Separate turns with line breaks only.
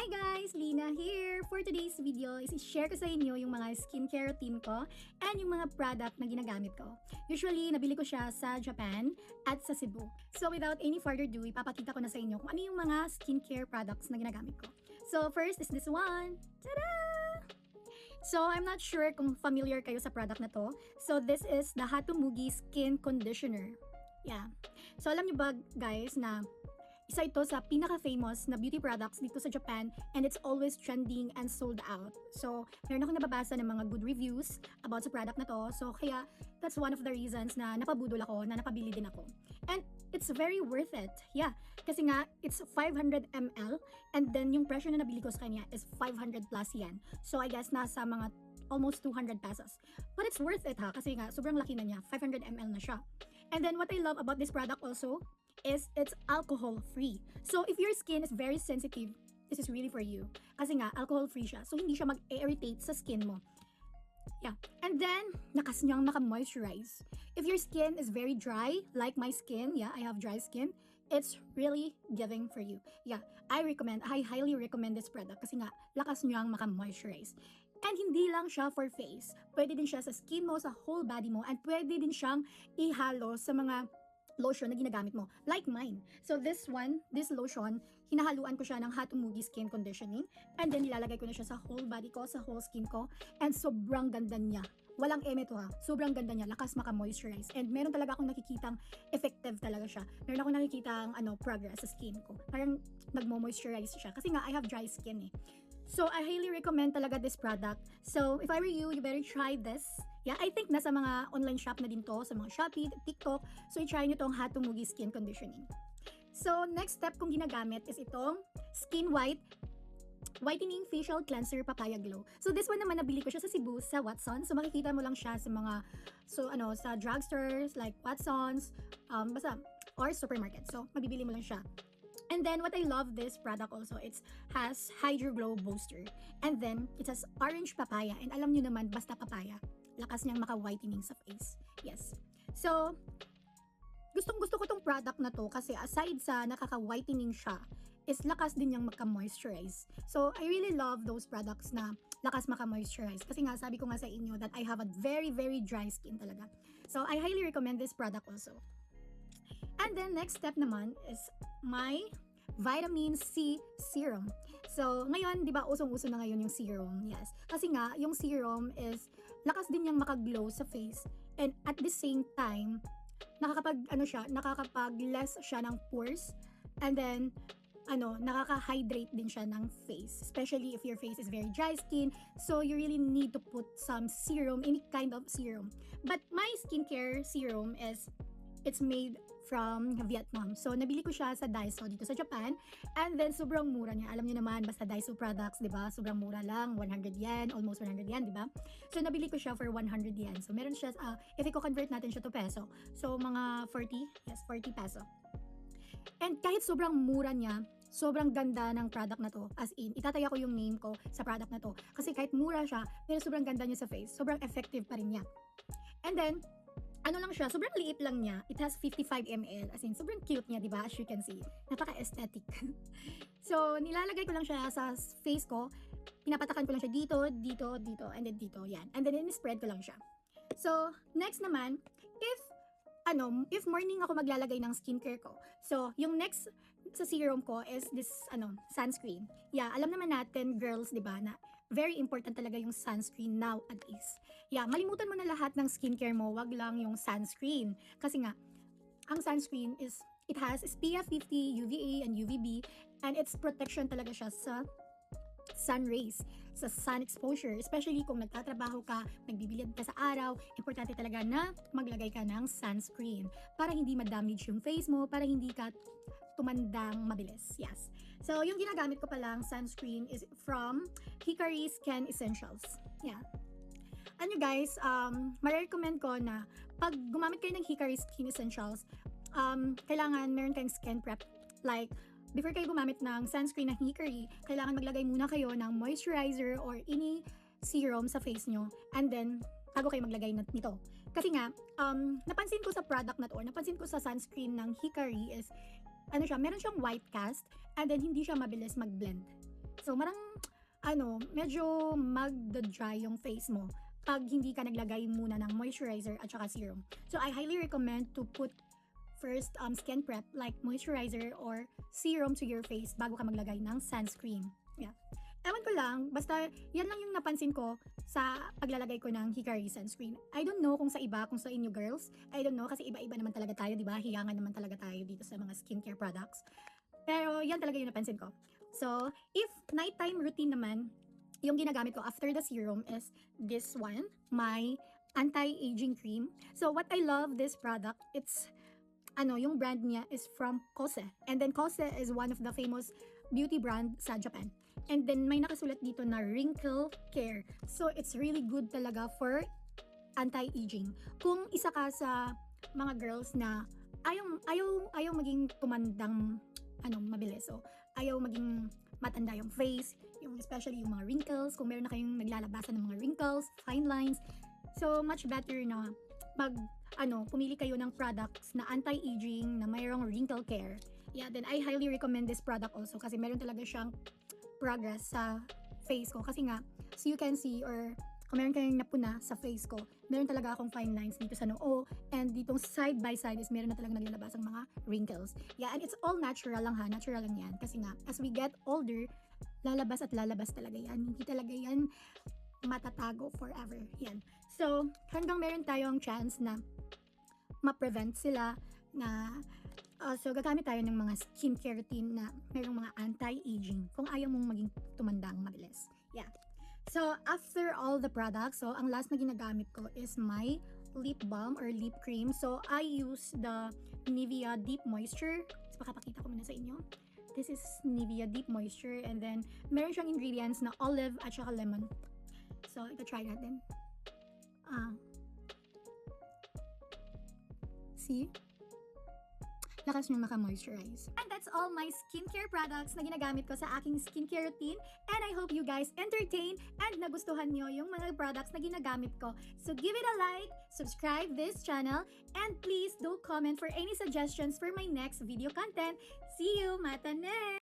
Hi guys! Lina here! For today's video is i-share ko sa inyo yung mga skincare routine ko and yung mga product na ginagamit ko. Usually, nabili ko siya sa Japan at sa Cebu. So without any further ado, ipapakita ko na sa inyo kung ano yung mga skincare products na ginagamit ko. So first is this one! Tada! So I'm not sure kung familiar kayo sa product na to. So this is the Hatumugi Skin Conditioner. Yeah. So alam niyo ba guys na isa ito sa pinaka-famous na beauty products dito sa Japan and it's always trending and sold out. So, meron ako nababasa ng mga good reviews about sa product na to. So, kaya that's one of the reasons na napabudol ako, na napabili din ako. And it's very worth it. Yeah. Kasi nga, it's 500 ml and then yung presyo na nabili ko sa kanya is 500 plus yen. So, I guess nasa mga almost 200 pesos. But it's worth it ha, kasi nga sobrang laki na niya, 500 ml na siya. And then what I love about this product also is it's alcohol free. So if your skin is very sensitive, this is really for you. Kasi nga alcohol free siya. So hindi siya mag-irritate sa skin mo. Yeah. And then nakas niyang maka-moisturize. If your skin is very dry, like my skin, yeah, I have dry skin, it's really giving for you. Yeah, I highly recommend this product kasi nga lakas niyang maka-moisturize. And hindi lang siya for face. Pwede din siya sa skin mo, sa whole body mo, and pwede din siyang ihalo sa mga lotion na ginagamit mo, like mine. So this lotion, hinahaluan ko siya ng Hatumugi Skin Conditioning and then nilalagay ko na siya sa whole body ko, sa whole skin ko, and sobrang ganda niya. Walang eme to ha. Sobrang ganda niya, lakas maka-moisturize. And meron talaga akong nakikitang effective talaga siya. Meron akong nakikitang progress sa skin ko. Parang nagmo-moisturize siya. Kasi nga, I have dry skin eh. So, I highly recommend talaga this product. So, if I were you, you better try this. Yeah, I think nasa mga online shop na din to, sa mga Shopee, TikTok. So, i-try nyo tong Hatumugi Skin Conditioning. So, next step kong ginagamit is itong Skin Whitening Facial Cleanser Papaya Glow. So, this one naman nabili ko siya sa Cebu, sa Watsons. So, makikita mo lang siya sa mga, sa drugstores, like Watsons, or supermarket. So, mabibili mo lang siya. And then, what I love this product also, it has Hydro Glow Booster. And then, it has Orange Papaya. And alam nyo naman, basta papaya, lakas niyang maka-whitening sa face. Yes. So, gustong-gusto ko tong product na to kasi aside sa nakaka-whitening siya, is lakas din niyang maka-moisturize. So, I really love those products na lakas maka-moisturize. Kasi nga, sabi ko nga sa inyo that I have a very, very dry skin talaga. So, I highly recommend this product also. And then, next step naman is my Vitamin C Serum. So, ngayon, di ba, usong-uso na ngayon yung serum. Yes. Kasi nga, yung serum is, lakas din niyang makaglow sa face. And at the same time, nakakapag-less siya ng pores. And then, nakaka-hydrate din siya ng face. Especially if your face is very dry skin. So, you really need to put some serum, any kind of serum. But my skincare serum it's made from Vietnam. So, nabili ko siya sa Daiso dito sa Japan. And then, sobrang mura niya. Alam niyo naman, basta Daiso products, di ba? Sobrang mura lang. 100 yen, almost 100 yen, di ba? So, nabili ko siya for 100 yen. So, meron siya, if i-convert natin siya to peso. So, mga 40 peso. And kahit sobrang mura niya, sobrang ganda ng product na to. As in, itataya ko yung name ko sa product na to. Kasi kahit mura siya, pero sobrang ganda niya sa face. Sobrang effective pa rin niya. And then, lang siya, sobrang liit lang niya. It has 55 ml. As in, sobrang cute niya, di ba? As you can see. Napaka-aesthetic. So, nilalagay ko lang siya sa face ko. Pinapatakan ko lang siya dito, and then dito. Yan. And then, in-spread ko lang siya. So, next naman, if morning ako maglalagay ng skincare ko. So, yung next sa serum ko is this, sunscreen. Yeah, alam naman natin, girls, di ba, na very important talaga yung sunscreen nowadays. Yeah, malimutan mo na lahat ng skincare mo, wag lang yung sunscreen. Kasi nga, ang sunscreen it has SPF 50, UVA, and UVB, and it's protection talaga siya sa sun rays, sa sun exposure, especially kung nagtatrabaho ka, nagbibilad ka sa araw, importante talaga na maglagay ka ng sunscreen para hindi ma-damage yung face mo, para hindi ka tumandang mabilis. Yes. So, yung ginagamit ko palang sunscreen is from Hikari Skin Essentials. Yeah. Ano guys, ma-recommend ko na pag gumamit kayo ng Hikari Skin Essentials, kailangan meron kayong skin prep. Like, before kayo gumamit ng sunscreen na Hikari, kailangan maglagay muna kayo ng moisturizer or any serum sa face nyo. And then, bago kayo maglagay nito. Kasi nga, napansin ko sa product na to, or napansin ko sa sunscreen ng Hikari is, meron siyang white cast, and then hindi siya mabilis mag-blend. So, medyo mag-dry yung face mo pag hindi ka naglagay muna ng moisturizer at saka serum. So, I highly recommend to put first skin prep like moisturizer or serum to your face bago ka maglagay ng sunscreen. Yeah. Ewan ko lang, basta yan lang yung napansin ko sa paglalagay ko ng Hikari sunscreen. I don't know kung sa iba, kung sa inyo girls. I don't know kasi iba-iba naman talaga tayo, di ba? Hiyangan naman talaga tayo dito sa mga skincare products. Pero yan talaga yung napansin ko. So, if nighttime routine naman, yung ginagamit ko after the serum is this one, my anti-aging cream. So, what I love this product, it's, yung brand niya is from Kose. And then Kose is one of the famous beauty brand sa Japan. And then may nakasulat dito na wrinkle care. So, it's really good talaga for anti-aging. Kung isa ka sa mga girls na ayaw maging tumandang mabilis. So, ayaw maging matanda yung face, yung especially yung mga wrinkles, kung meron na kayong naglalabasan ng mga wrinkles, fine lines. So, much better na pumili kayo ng products na anti-aging, na mayroong wrinkle care. Yeah, then I highly recommend this product also kasi meron talaga siyang progress sa face ko. Kasi nga, so you can see, or kung meron kayong napuna sa face ko, meron talaga akong fine lines dito sa noo, and ditong side by side is meron na talaga naglalabas ang mga wrinkles. Yeah, and it's all natural lang ha, natural lang yan. Kasi nga, as we get older, lalabas at lalabas talaga yan. Hindi talaga yan matatago forever. Yan. So, hanggang meron tayong chance na ma-prevent sila na so gagamit tayo ng mga skincare routine na mayroong mga anti-aging kung ayaw mong maging tumandang mabilis. Yeah. So, after all the products, so ang last na ginagamit ko is my lip balm or lip cream. So, I use the Nivea Deep Moisture. So, pakapakita ko muna sa inyo. This is Nivea Deep Moisture, and then meron siyang ingredients na olive at saka lemon. So, ito try natin. See? Lakas nyo maka-moisturize. And that's all my skincare products na ginagamit ko sa aking skincare routine. And I hope you guys entertain and nagustuhan nyo yung mga products na ginagamit ko. So give it a like, subscribe this channel, and please do comment for any suggestions for my next video content. See you! Mata next!